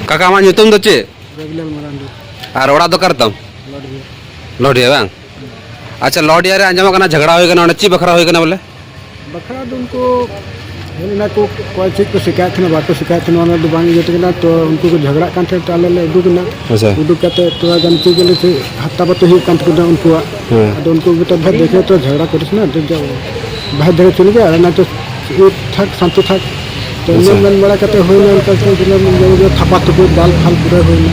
Kakak amat nyutum tuh cie. Regular Marandi. Orang tuh kartam. Lodi. Lodi ya bang. अच्छा लौट यार अंजमा करना झगड़ा होएगा ना ची बखरा होएगा ना बोले बखरा तो उनको ना को कोई चीज को शिकायत ना बात को शिकायत ना वाला दुकान ये तो उनको को झगड़ा कांटे टाले ले उडुक ना उडुक कहते तो गन चीज के लिए हत्ता बतो ही कांटे को उनको तो उनको भी तो भाई देखे तो झगड़ा करिस ना तो भाई धरे चल गया ना तो एक थक शांति थक तो मन बड़ा कहते हो ना उनका जो थपा तो दाल फाल पूरा हो ना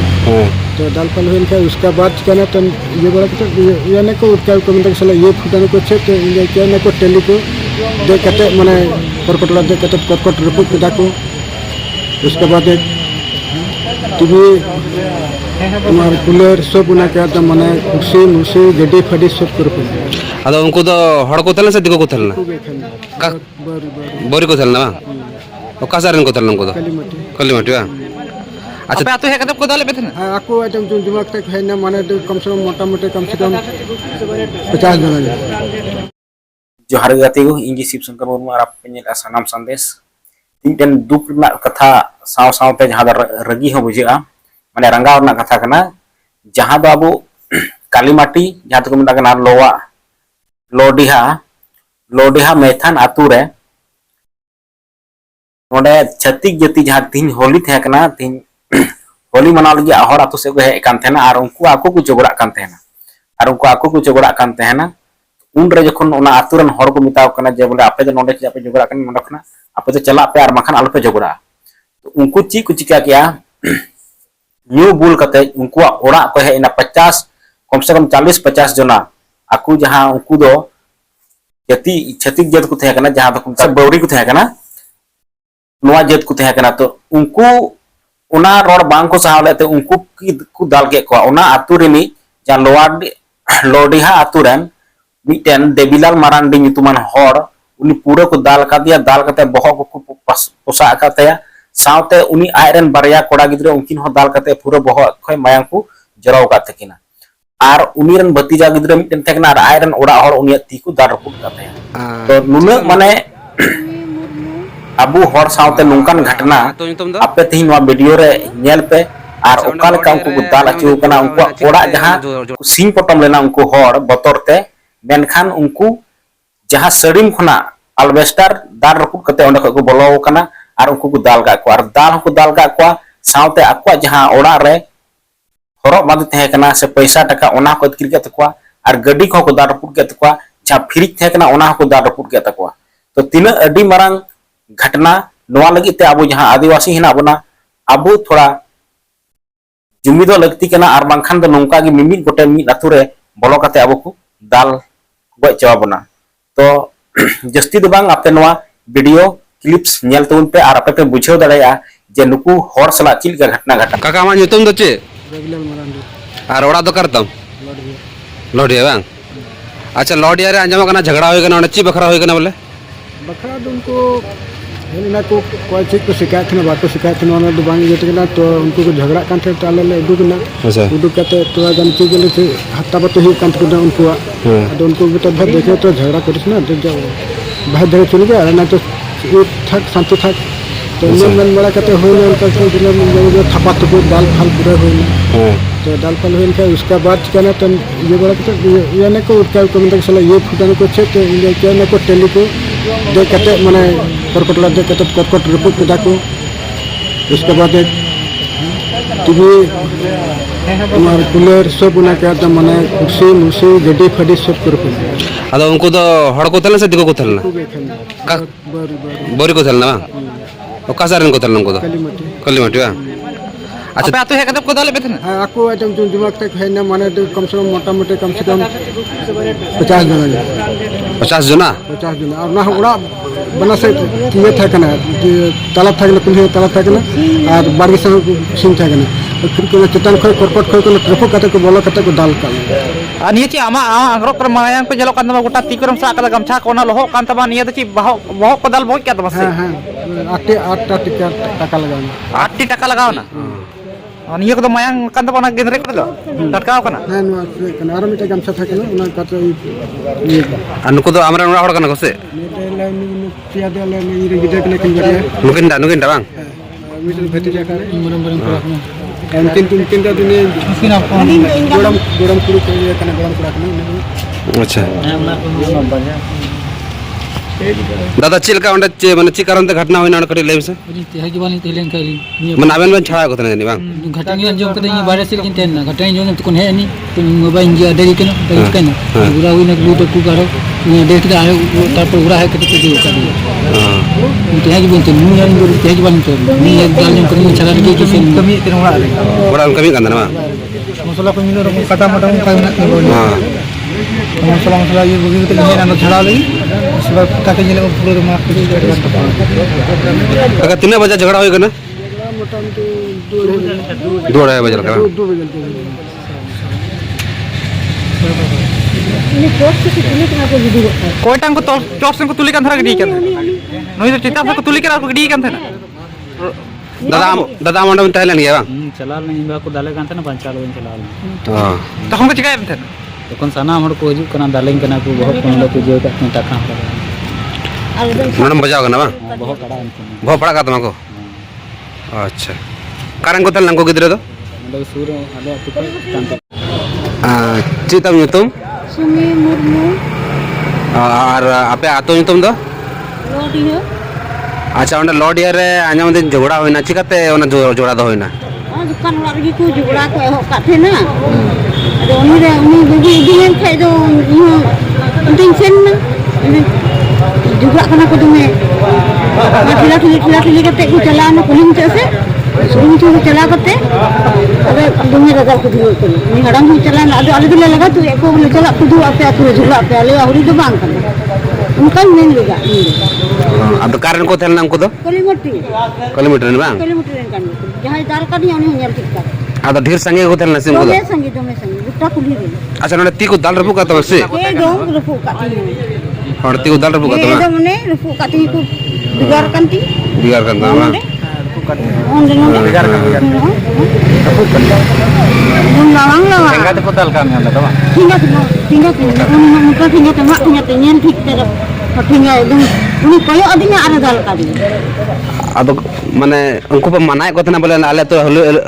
तो दाल फाल हो इनका उसका बाद क्या ना तो ये बड़ा कहते ये ना को उसका कमेंट के ये फुटाने को छे तो ये क्या ना को टेली को दे कहते माने करकटला दे कहते करकट रिपोर्ट के डाको उसके बाद एक टीवी हमारे कूलर सब उना क्या तो माने कुर्सी मुर्सी गड्डी फड़ी सब कर अदो उनको तो हड़ को थलना से दिको को थलना का बोरी को थलना बा कासारन को थलना उनको तो कलीमटी बा अच्छा पे आतो है कदम को दाले बेथन हां आको आइटम जो दिमाग तक है ना माने कम से कम मोटा-मोटी कम से कम 50 जन जोहार गाते को इंजी शिव शंकर मुर्मू और आपने सानाम संदेश तीन दुख ना कथा साव साव पे जहां रगी हो बुझेगा माने रंगाव ना कथा कना जहां दो अबो कालीमाटी जहां तो मिटा कना लोवा लोडिहा मैथान आतु रे नोडे छत्तीक जाति जहां तीन होली थे कना तीन होली मनाव लगी हर आतु से को हे कान थेना और उनको आको को झगड़ा कान थेना और उनको आको को झगड़ा कान थेना उन रे जखन ओना आतुरन हर को मिताव कना जे बोले आपे नोडे चे आपे झगड़ा कन नोडे खना आपे तो चला पे और मखन आलपे झगड़ा तो उनको ची को चिका किया न्यू बुल कते उनको ओड़ा को है इना 50 कम से कम 40-50 जना आकु जहां उनको दो जति छतिक जत को थे कना जहां तो बौरी को थे कना नोआ जत को थे कना तो उनको ओना रोड बांग को सहाव लेते उनको की दाल के को ओना आतु रिनी जहां लोडिहा आतु रेन मिटेन देबिलाल मारांडी नितुमान हर उनी पूरा को दाल का दिया दाल कते बहो को पोसा काते सावते उनी आयरन बारिया कोड़ा गिद्रे उनकिन हो दाल कते पूरा बहो खय मायांग को जराव का तकिना आर उनी रन भतीजा गिद्रे मिटेन तकना आर आयरन ओड़ा हर उनी ती को दार रपुट काते तो नुना माने अबु हर सावते नुंकान घटना आपे तिन वा वीडियो रे नेल पे आर ओकाल का उनको दाल अचु कना उनको ओड़ा जहां सिंग पटम लेना उनको हर बतरते मेनखान उनको जहां सड़ीम खना अल्बेस्टर दार रपुट कते ओंडे को बोलो कना और उनको को दाल का को और दाल को दाल का को सावते आक्वा जहां ओड़ा रे हरो बाद थे कना से पैसा टका ओना को किर के तकवा और गड्डी को दार रपुट के तकवा जहां फ्रिज थे कना ओना को दार रपुट के तकवा तो तीन अडी मारंग घटना नोआ लगी ते अबो जहां आदिवासी हिना बना अबो थोड़ा जुमिदो लगती कना और बांखान दो नौका की मिमित गोटे मित अतु रे बोलो कते अबो को दाल गoj चावा बना तो जस्ती दो बांग आपते नोआ वीडियो क्लिप्स नेल तउन पे और आपे पे बुझाव दड़ाया जे नुकु हर सला चिल का घटना घटा काका मा nyutum do चे regular Marandi orang do kartam लodi lodi ya bang अच्छा लौट यार अंजमा करना झगड़ा होएगा ना ची बखरा होएगा ना बोले बखरा तो उनको ना को कोई चीज को शिकायत ना बात को शिकायत ना वाला दुकान ये तो उनको को झगड़ा कांटे टाले ले उडुक ना उडुक कहते तो गन चीज के लिए हत्ता बतो ही कांटे को उनको तो उनको भी तो भाई देखे तो झगड़ा करिस ना तो भाई धरे चल गया ना तो एक थक शांति थक तो मन बड़ा कहते हो ना उनका जो थपा तो दाल फाल पूरा हो ना तो दाल फाल हो इनका उसका बाद क्या ना तो ये बड़ा कहते ये ना को उसका कमेंट के ये फुटाने को छे तो ये क्या ना को टेली को दे कहते माने करकटला दे कहते करकट रिपोर्ट के डाको उसके बाद एक टीवी हमारे कूलर सब उना क्या तो माने कुर्सी मुर्सी गड्डी फड़ी सब कर अदो उनको तो हड़ को थलना से दिको को थलना का बोरी को थलना बा कासारन को थलना उनको तो कलीमटी बा अच्छा पे आतो है कदम को दाले बेथन हां आको आइटम जो दिमाग तक है ना माने कम से कम मोटा-मोटी कम से कम 50 जन 50 जना और ना उड़ा बना से ये था कना ताला था कना कुल ताला था कना और बारगी से सिंह था कना तो फिर को चटन खोय करकट खोय को ट्रफो कते को बोलो कते को दाल का निया ची आमा अंगरो कर मायांग पे जलो कांदमा गोटा तीकरम सा कदा गमछा कोना लोहो कांतबा निया ची बहो को दाल बहो क्या तबा से हां 8 टका लगाना 8 टका लगाओ ना निया को मायांग कांतबा ना गेंद्रे कर दो टटकाओ कना हां नो कना आरो मिटा गमछा था कना उना कते ये अनको तो amra ora hor kana kose पिया दे ले गिजे के लेकिन mungkin dak bang मीटर भतीजा का तीन दिन गोड़म कुड़ी गोड़म कुड़ा अच्छा दादा चिलका माने ची कारण घटना होइना कटी लेम से मन आबेन बन छाड़ा को तने बांग घटना जों कते बारे से लेकिन तेन घटना जों तो कोन है नी तो मोबाइल इंडिया देरी कना पूरा हुई न ग्लू तो कु करो देख के आए तापर पूरा है कते के कर हां तो है बोलते नु यार जो ते है बन तो नी एक गाल जों करी चला के किसी कमी तेन बड़ा कमी कंदा ना मसाला को मिलो कटा मटा का हां मसाला ये बगी तो ये ना छड़ा लगी उसके ताके जिले को पूरे मार के अगर 3 बजे झगड़ा होई ना मोटामोटी 2:30 बजे का 2 बजे कोयटांग को चोट से को तुली kan thara gidi kan noi to cita ko tuli kan ko gidi kan thana दादा मंडप में तहलन गया बा चलाल नहीं बा को दाले कांते ना पंचाल बन चलाल हां तखन को चिकाय थन तखन साना हमर को हिजु कना दालेन कना को बहुत कोन लोग जो का टाका मैडम बजाओ ना बा बहुत बड़ा बहुत बड़ा का तुमको अच्छा कारण को तहलन को गिदरे तो मतलब सूर आले अतु कांते चितम युतम सुमी मुर्मू और आपे आतो युतम दो लोडियो अच्छा उन्हें लॉडियर रे आने दिन झगड़ा होइना चिकाते उन्हें जोड़ा दो होइना दुकान वाला भी को जुगड़ा को हो काथे ना अरे उनी बगी दिन खाइ दो इंटिंग सेन ना जुगड़ा कना को दुमे ठिला कते को चला ना कुलिंग से सुनी तो चला करते अबे दुमे दादा को दियो को नि हड़म ही चला ना आले दिले लगा तू एको बोले चला कुदू आपे आतु झगड़ा पे आले औरी तो बांग कर उनका मेन लगा अब कारण को तहलन हमको तो किलोमीटर ने बा किलोमीटर kan जहां दाल का नहीं आने हnyar टिकता ada ढेर संगे को तहलन से दमे संगे गुट्टा कुली रे अच्छा नने ती को दाल रपू का तो से ए दो रफू काती और ती को दाल रपू का तो ए दो मने रफू काती को बिगार kanti बिगार kan ना onde nonde bigar kan rafú kanti mun lawang lawa enggak te podal kan ya to tinggal muka tinggal temak punya tenyen ठीक तरह tinggal एकदम उनी कोयो अदिने आरे दाल का दी अब माने उनको पे मनाए को तना बोले आले तो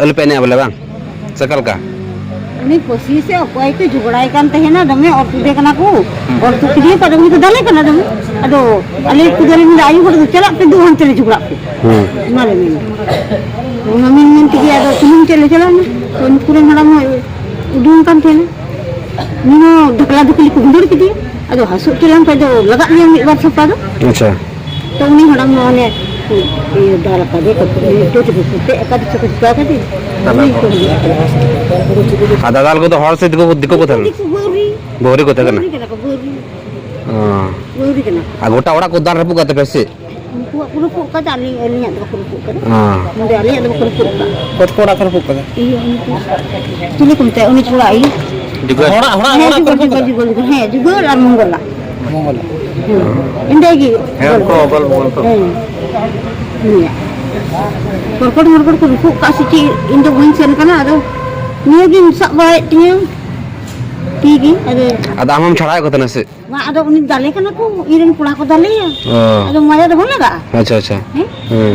हल पे ने बोले बा सकल का उनी कोसी से कोई के झगड़ाई कान ते ना दमे और तुदे कना को और तू किदी पर उनी तो दाले कना दमे अदो अले कुदरे में आयु पर चला पे दो हम चले झगड़ा मारे में मम्मी में तिगे अदो तुम चले चला ना तो पूरे हड़म उडून कान थे नीनो ढकला ढकली को गुंडर किदी अदो हसु चलन पे दो लगा लिया एक बार सपा दो अच्छा तो उनी हड़म ने ये दाल का दे तो ते एकाद से कुछ का दे आधा दाल को तो हर से दिको को थल बोरी को तकना हां बोरी कना आ गोटा ओड़ा को दाल रपू का तो पैसे पूरा पोका डाली एलिया तो पूरा पोका हां मुंडे आलिया तो पूरा पोका कोट कोड़ा कर पुक का iya tulis kumte unik pula ini दिको juga है juga और मंगोला इंडे की है को बल बोल तो iya korkor ko rupu kasih ci indo mention kana ado niya gi sak baik tinya tigi ada आधा हम छड़ाए को तना से ma ada unik dale kana ko irin pula ko dale ya ada maya ada bona ga अच्छा अच्छा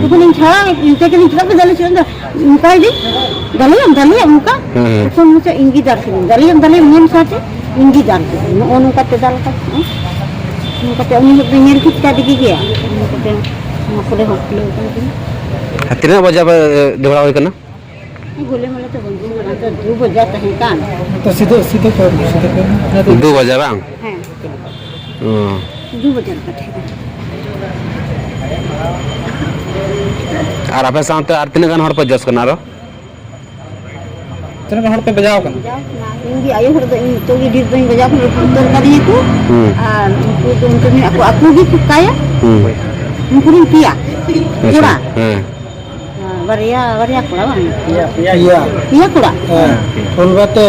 itu kan cara inte kan tidak dale sih muka ini dale ya muka itu macam inggi dar sih dale men saja inggi dar onu kata dal kata kata unik dengan kita digi ya kata aku dah hoklo kan कितना बजे झगड़ा होई करना बोले मला तो बंदी मला तो 2 बजे है कान तो सीधे कर 2 बजे बा हां हां 2 बजे का है और आपे साथ आर तीन गन हर पर जस करना रो चलो हड़ पे बजाओ कर इंगी आयो हर तो ये डिर बन बजा कर पुतर का दिए को और उनको में aku भी kaya मुकुरिन पिया पूरा Varia kura bang. iya Iya kura. उनबते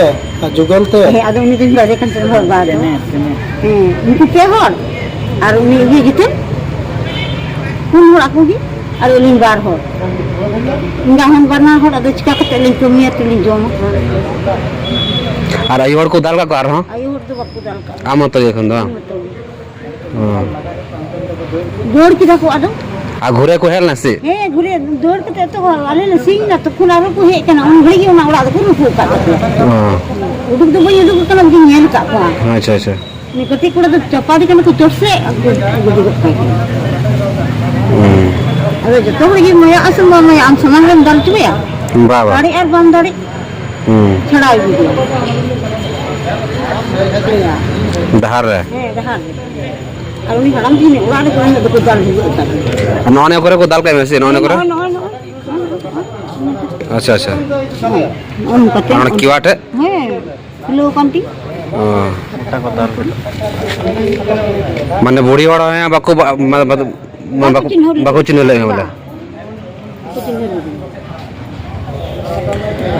जुगलते Ada uni tu sudah kan terhor baru. Ini pihak hor. Aru uni ini gitu. Pun hor aku gi. Aru uni bar hor. Enggak hon barna hor ada cika kata ling kumia tu ling jom. और आयुर को दाल का car हां Ayo hor tu baku dal ka. आम तो देखन दो Bor kita ko ada. आ घुरे को हेल ना से हे घुरे दौड़ के तो आले ले सिंग ना तो खुलारो को हे कना उन घड़ी ना उड़ा को रुको का उडुक दो बई उडुक कना बिन नेल का को अच्छा अच्छा ni keti kuda tu chapati kan ku chorse aku gudu ada jatuh lagi maya asal maya am saman kan dal cuba ya Baba dari air bam dari chada gitu दहार रे dah kalau ni haram gini udah ada kan ada dal juga नौने करे को दाल का में से नौने करे no अच्छा अच्छा on kate और किवाट है he kilo kanti माने बूढ़ी वाला है बाको बाको चिन्ह ले बोला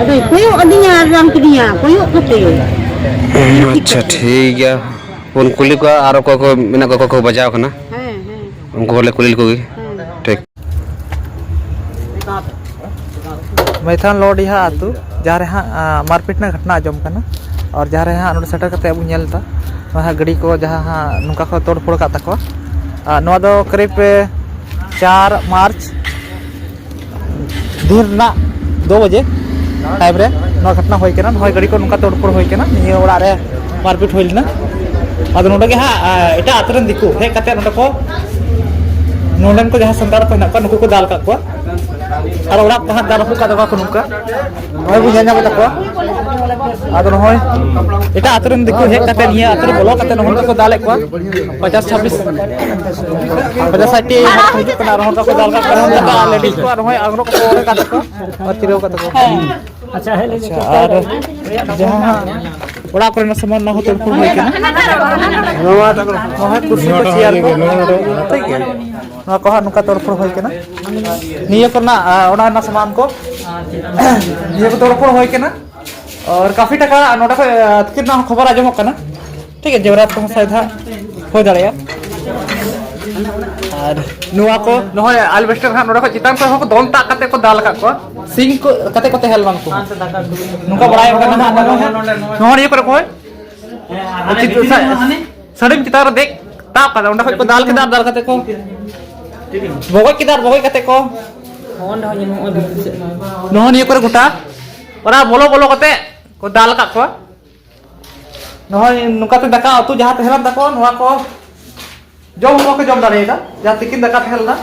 ada koyo adinya ram kedinya koyo kate अच्छा ठीक है उन कुली को आरो को मिना को बजाओ ना उनको बोले कुली को ठीक मैथान लोडी हा आतु जहाँ रे हाँ मारपीट ना घटना आजम करना और जहाँ रे हाँ नोड सेटर करते अब नेलता वहाँ गड़ी को जहाँ हाँ नुका को तोड़ फोड़ का तको नवा दो करीब 4 मार्च दिन ना 2 बजे टाइम रे नवा घटना होई केना होय गड़ी को नुका तोड़ फोड़ होई केना निये ओड़ा रे मारपीट होइलना अद नोडे के हाँ एटा आतरन दिकु हे कते नोडे को नोडन को जहाँ संतार को नका नुकु को दाल का को और ओड़ा को हाथ दाल का दगा को नुका होय बुझा ना बता को आदर होय एटा आतरन दिकु हे कते निये आतर बोलो कते नोहन को दाल को 50 26 50 60 हाथ को नोहन को दाल का लेडीज को होय अगरो को ओरे का को और तिरो का को अच्छा है और जहाँ ओड़ा को ना सामान ना हो तो फुल होय केना नवा तक होय कुर्सी को चेयर को ठीक है ना को नुका तोड़ फोड़ होय केना निये को ना ओड़ा ना सामान को निये को तोड़ फोड़ होय केना और काफी टका नोडा को कितना खबर आजम करना ठीक है जेवरात को शायद हो दाड़िया और नुआ को नहय अल्बेस्टर हा नोडा को चितान को हो दोन ता कते को दाल का को सिंग को कते कते हेलमान को नुका बड़ाय करना नहर ये को सड़िम चितार देख ता का ओंडा को दाल के दाल कते को बगोय कते को नहन ये को गोटा ओरा बोलो बोलो कते को दाल का को नहय नुकाते दाका अतु जहाँ हेलन दाको नवा को जम हो के जम दाड़ेगा जहाँ तिकिन दाका हेलना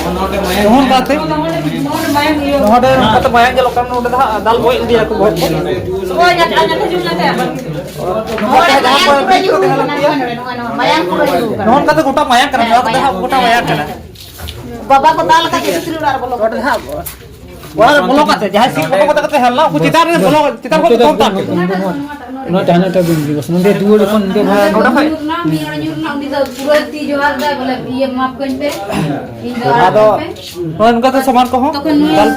नहन बाते नहडे नुकाते मायांग जलो काम नोडे दाल बोय दिया को बहुत नहन काते गोटा मायांग करना गोटा मायांग करना बाबा को दाल का दूसरी उड़ा बोलो वाला बोलो काते जहाँ सी फोटो को तकते हेलना को चितार ने बोलो चितार को तो ता नो जाने टा बिन बस नंदे दुओ कोन दे भाई नोडा भाई ना मीरा उंदी द पूरा ती जोहार दा बोले ये माफ करते इन आदो उनका तो सामान को हो दाल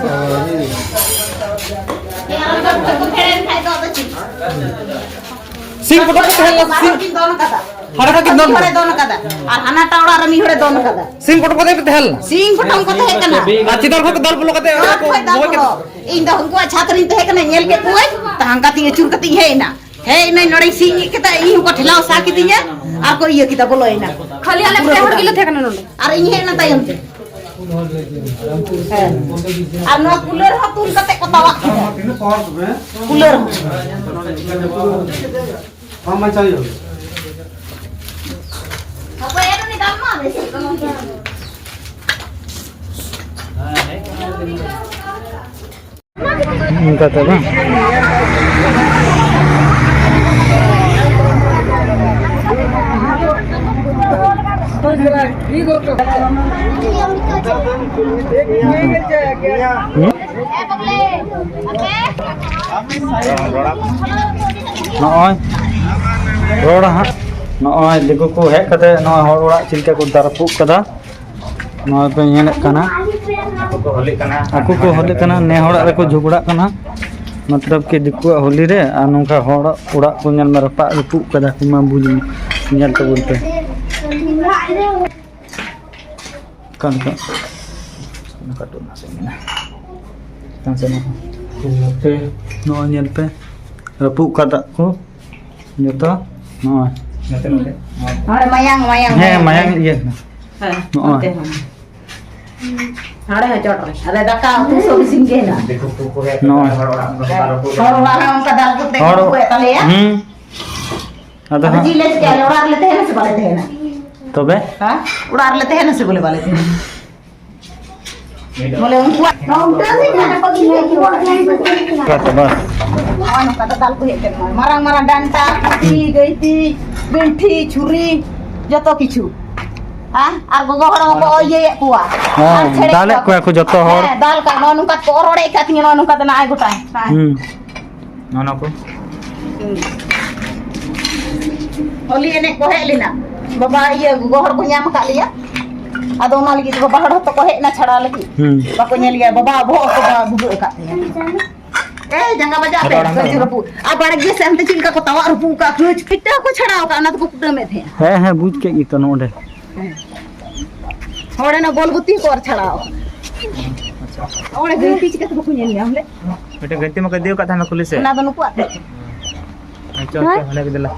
सिंग फोटो को हेलना सिंग दोनों कदा हरका के दोन दोनों कदा और हाना टावड़ा रमी हड़े दोनों कदा सिंग फोटो को दे हेलना सिंग फटम को है कना चितार को दाल बोलो कते को बोय के इन द हमको छात्री तो है कना नेल के कोई तहंगा ती चुर कती है ना हे नै नडै सिंग के त ई को ठेलाव साकी दिया आ को ये की त बोलो ना खाली आले पे हट गेले थे कना नोले और इन है ना तायम से और नो कूलर ह तुल कते को तवा कूलर हम चाहिए apa ya ni gamma besi उनका तो ना रोड़ा हाँ नॉय दिगु को हेक कते नॉय हर ओड़ा चिलका को दारपु कदा नॉय पे नेले कना आकु को होले कना ने होड़ा रे को झगड़ा कना मतलब कि दिकु होली रे आ नोंका होड़ा ओड़ा को नेल में रपा रपु कदा कुमा बुली नेल तो बोलते kan kato na sa ina kan sa na no nyel pe rapu kata ko nyata no Ada mayang mayang. Heh, mayang iya. Oh. Ada hajat. Ada daka tu so bising na. No. Orang orang kadal ko te ko tale ya. Ada Ada jiles ke urar lete hai na se bale te na. तबे हां उड़ार लेते हैं ना से बोले वाले थे बोले उनको उनका से ना पगी है कि वो कत बस और का दाल को हेते मारंग मारंग डांटा की गई थी बिंठी छुरी जतो किछु हां और गोगो हड़ को ये कुआ हां दाल को जतो हर दाल का नोनु का को रोड़े का थी नोनु का ना आय गोटा नोनो को होली ने को हेलिना बाबा ये गोहर को ᱧᱟᱢ ᱠᱟᱜ ᱞᱮᱭᱟ ᱟᱫᱚ ᱚᱱᱟ ᱞᱟᱹᱜᱤᱫ ᱵᱟᱵᱟ ᱦᱚᱲ ᱦᱚᱸ ᱠᱚ ᱦᱮᱡ ᱱᱟ ᱪᱷᱟᱲᱟ ᱞᱟᱹᱜᱤᱫ ᱵᱟᱠᱚ ᱧᱮᱞᱤᱭᱟ ᱵᱟᱵᱟ ᱵᱚᱦᱚᱜ ᱠᱚ ᱵᱩᱜᱟᱹᱜ ᱟᱠᱟᱫ ᱛᱟᱭᱟ ᱡᱟᱸᱜᱟ ᱵᱟᱡᱟᱣ ᱯᱮ ᱠᱟᱹᱡ ᱨᱟᱹᱯᱩᱫ ᱟᱨ ᱵᱟᱲᱜᱮ ᱥᱮ ᱚᱱᱛᱮ ᱪᱤᱞᱠᱟ ᱠᱚ ᱛᱟᱣᱟᱜ ᱨᱟᱹᱯᱩᱫ ᱠᱟᱜ ᱠᱷᱩᱪ ᱯᱤᱴᱟ ᱠᱚ ᱪᱷᱟᱲᱟᱣ ᱠᱟᱜ ᱚᱱᱟ ᱫᱚᱠᱚ ᱠᱩᱴᱟᱹᱢᱮᱫ ᱛᱟᱦᱮᱸ ᱦᱮᱸ ᱦᱮᱸ ᱵᱩᱡ ᱠᱮᱜ ᱜᱮᱛᱚ ᱱᱚᱰᱮ ᱦᱚᱲᱮ ᱱᱟ ᱜᱳᱞ ᱜᱩᱛᱤ ᱠᱚ ᱪᱷᱟᱲᱟᱣ ᱚᱲᱮ ᱜᱟᱹᱭᱛᱤ ᱪᱤᱠᱟᱹ ᱛᱮ ᱵᱟᱠᱚ ᱧᱮᱞ ᱧᱟᱢ ᱞᱮ ᱢᱤᱫᱴᱮᱱ ᱜᱟᱹᱭᱛᱤ ᱢᱟᱠᱚ ᱫᱤᱭ ᱠᱟᱜ ᱛᱟᱦᱮᱱᱟ ᱠᱩᱞᱤ ᱥᱮ ᱚᱱᱟ ᱫᱚ ᱱᱩᱠᱩᱣᱟᱜ ᱛᱮ ᱪᱚ ᱦᱟᱱᱮ ᱜᱮᱫला